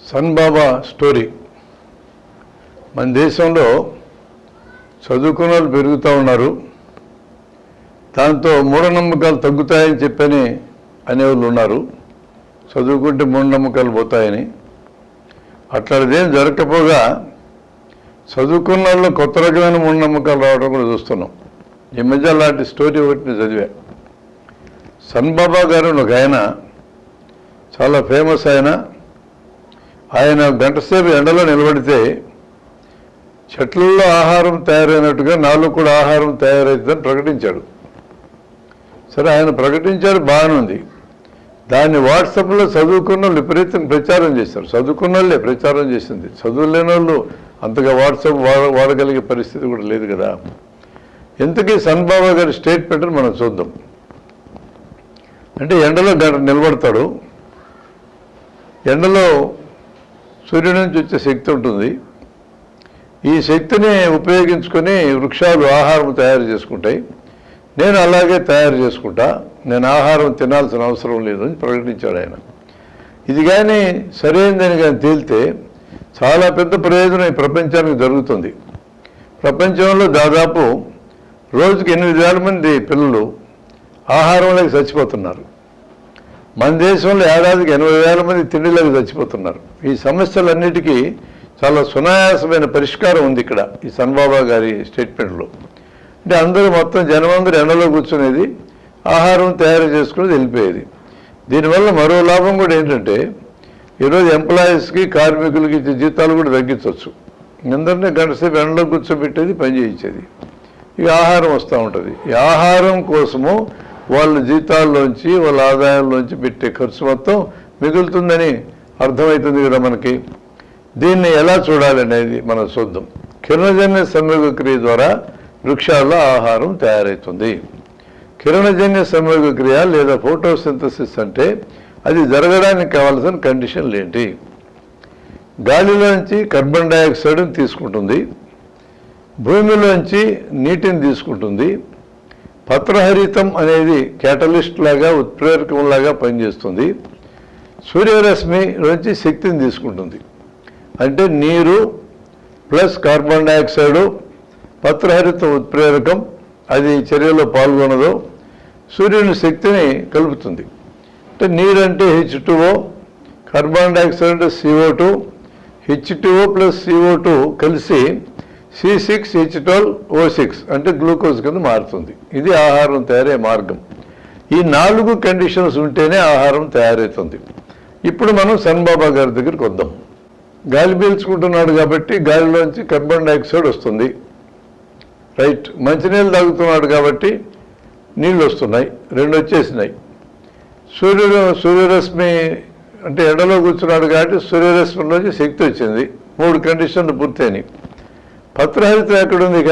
Sun బాబా story. మన దేశంలో చదువుకున్న వాళ్ళు పెరుగుతూ ఉన్నారు. దాంతో మూఢనమ్మకాలు తగ్గుతాయని చెప్పని అనేవాళ్ళు ఉన్నారు. చదువుకుంటే మూఢనమ్మకాలు పోతాయని. అట్లాంటిదేం జరగకపోగా చదువుకున్న వాళ్ళు కొత్త రకమైన మూఢనమ్మకాలు రావడం కూడా చూస్తున్నాం. ఈ మధ్య అలాంటి స్టోరీ ఒకటి చదివా. సన్ బాబా గారు ఒక ఆయన చాలా ఫేమస్. ఆయన గంట సేపు ఎండలో నిలబడితే చెట్లలో ఆహారం తయారైనట్టుగా నాలో కూడా ఆహారం తయారవుతుందని ప్రకటించాడు. సరే, ఆయన ప్రకటించాడు, బాగానే ఉంది. దాన్ని వాట్సాప్లో చదువుకున్న వాళ్ళు విపరీతంగా ప్రచారం చేశారు. చదువుకున్న వాళ్ళే ప్రచారం చేసింది. చదువు లేని వాళ్ళు అంతగా వాట్సాప్ వాడగలిగే పరిస్థితి కూడా లేదు కదా. ఇంతకీ సన్ బాబా గారి స్టేట్మెంట్ని మనం చూద్దాం. అంటే ఎండలో గంట నిలబడతాడు. ఎండలో సూర్యుడి నుంచి వచ్చే శక్తి ఉంటుంది. ఈ శక్తిని ఉపయోగించుకొని వృక్షాలు ఆహారం తయారు చేసుకుంటాయి. నేను అలాగే తయారు చేసుకుంటా, నేను ఆహారం తినాల్సిన అవసరం లేదు అని ప్రకటించాడు ఆయన. ఇది కానీ సరైనదని కానీ తేలితే చాలా పెద్ద ప్రయోజనం ఈ ప్రపంచానికి జరుగుతుంది. ప్రపంచంలో దాదాపు రోజుకి 8,000 మంది పిల్లలు ఆహారంలోకి చచ్చిపోతున్నారు. మన దేశంలో ఏడాదికి 80,000 మంది తిండిలోకి చచ్చిపోతున్నారు. ఈ సమస్యలన్నిటికీ చాలా సునాయాసమైన పరిష్కారం ఉంది ఇక్కడ ఈ సన్ బాబా గారి స్టేట్మెంట్లో. అంటే అందరూ మొత్తం జనమందరూ ఎండలో కూర్చునేది, ఆహారం తయారు చేసుకుని వెళ్ళిపోయేది. దీనివల్ల మరో లాభం కూడా ఏంటంటే ఈరోజు ఎంప్లాయీస్కి కార్మికులకి ఇచ్చే జీతాలు కూడా తగ్గించవచ్చు. అందరినీ గంటసేపు ఎండలో కూర్చోబెట్టేది, పని చేయించేది. ఇక ఆహారం వస్తూ ఉంటుంది. ఈ ఆహారం కోసము వాళ్ళ జీతాల్లోంచి వాళ్ళ ఆదాయంలోంచి పెట్టే ఖర్చు మొత్తం మిగులుతుందని అర్థమవుతుంది కదా మనకి. దీన్ని ఎలా చూడాలనేది మనం చూద్దాం. కిరణజన్య సంయోగ క్రియ ద్వారా వృక్షాల్లో ఆహారం తయారవుతుంది. కిరణజన్య సంయోగ క్రియ లేదా ఫోటోసింథసిస్ అంటే అది జరగడానికి కావాల్సిన కండిషన్లు ఏంటి? గాలిలోంచి కార్బన్ డైఆక్సైడ్ని తీసుకుంటుంది, భూమిలోంచి నీటిని తీసుకుంటుంది, పత్రహరితం అనేది క్యాటలిస్ట్ లాగా ఉత్ప్రేరకంలాగా పనిచేస్తుంది, సూర్యరశ్మి నుంచి శక్తిని తీసుకుంటుంది. అంటే నీరు ప్లస్ కార్బన్ డైఆక్సైడు, పత్రహరితం ఉత్ప్రేరకం, అది చర్యలో పాల్గొనదు, సూర్యుని శక్తిని కలుపుతుంది. అంటే నీరు అంటే H2O, కార్బన్ డైఆక్సైడ్ అంటే CO2, H2O ప్లస్ CO2 కలిసి C6H12O6 అంటే గ్లూకోజ్ కింద మారుతుంది. ఇది ఆహారం తయారయ్యే మార్గం. ఈ 4 కండిషన్స్ ఉంటేనే ఆహారం తయారవుతుంది. ఇప్పుడు మనం సన్ బాబా గారి దగ్గరికి వద్దాం. గాలి పీల్చుకుంటున్నాడు కాబట్టి గాలిలోంచి కార్బన్ డైఆక్సైడ్ వస్తుంది, రైట్. మంచినీళ్ళు తాగుతున్నాడు కాబట్టి నీళ్ళు వస్తున్నాయి, 2 వచ్చేసినాయి. సూర్యరశ్మి అంటే ఎండలో కూర్చున్నాడు కాబట్టి సూర్యరశ్మిలోంచి శక్తి వచ్చింది, 3 కండిషన్లు పూర్తయినాయి. పత్రహరితం ఎక్కడుంది? ఇక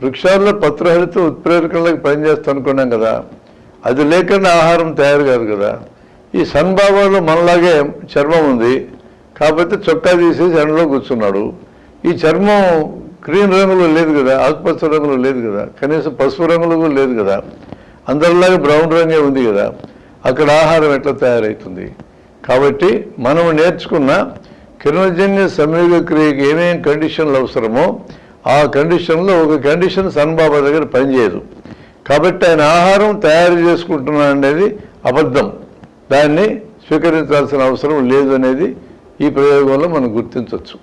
వృక్షాల్లో పత్రహరితం ఉత్ప్రేరకంలోకి పనిచేస్తా అనుకున్నాం కదా, అది లేకుండా ఆహారం తయారు కాదు కదా. ఈ సన్ బాబాలో మనలాగే చర్మం ఉంది కాబట్టి చొక్కా తీసేసి ఎండలో కూర్చున్నాడు. ఈ చర్మం గ్రీన్ రంగులో లేదు కదా, ఆకుపచ్చ రంగులో లేదు కదా, కనీసం పసుపు రంగులో కూడా లేదు కదా, అందరిలాగా బ్రౌన్ రంగే ఉంది కదా. అక్కడ ఆహారం ఎట్లా తయారవుతుంది? కాబట్టి మనం నేర్చుకున్న కిరణజన్య సంయోగ క్రియకి ఏమేమి కండిషన్లు అవసరమో ఆ కండిషన్లో ఒక కండిషన్ సన్ బాబా దగ్గర పనిచేయదు. కాబట్టి ఆయన ఆహారం తయారు చేసుకుంటున్నాడు అనేది అబద్ధం. దాన్ని స్వీకరించాల్సిన అవసరం లేదు అనేది ఈ ప్రయోగంలో మనం గుర్తించవచ్చు.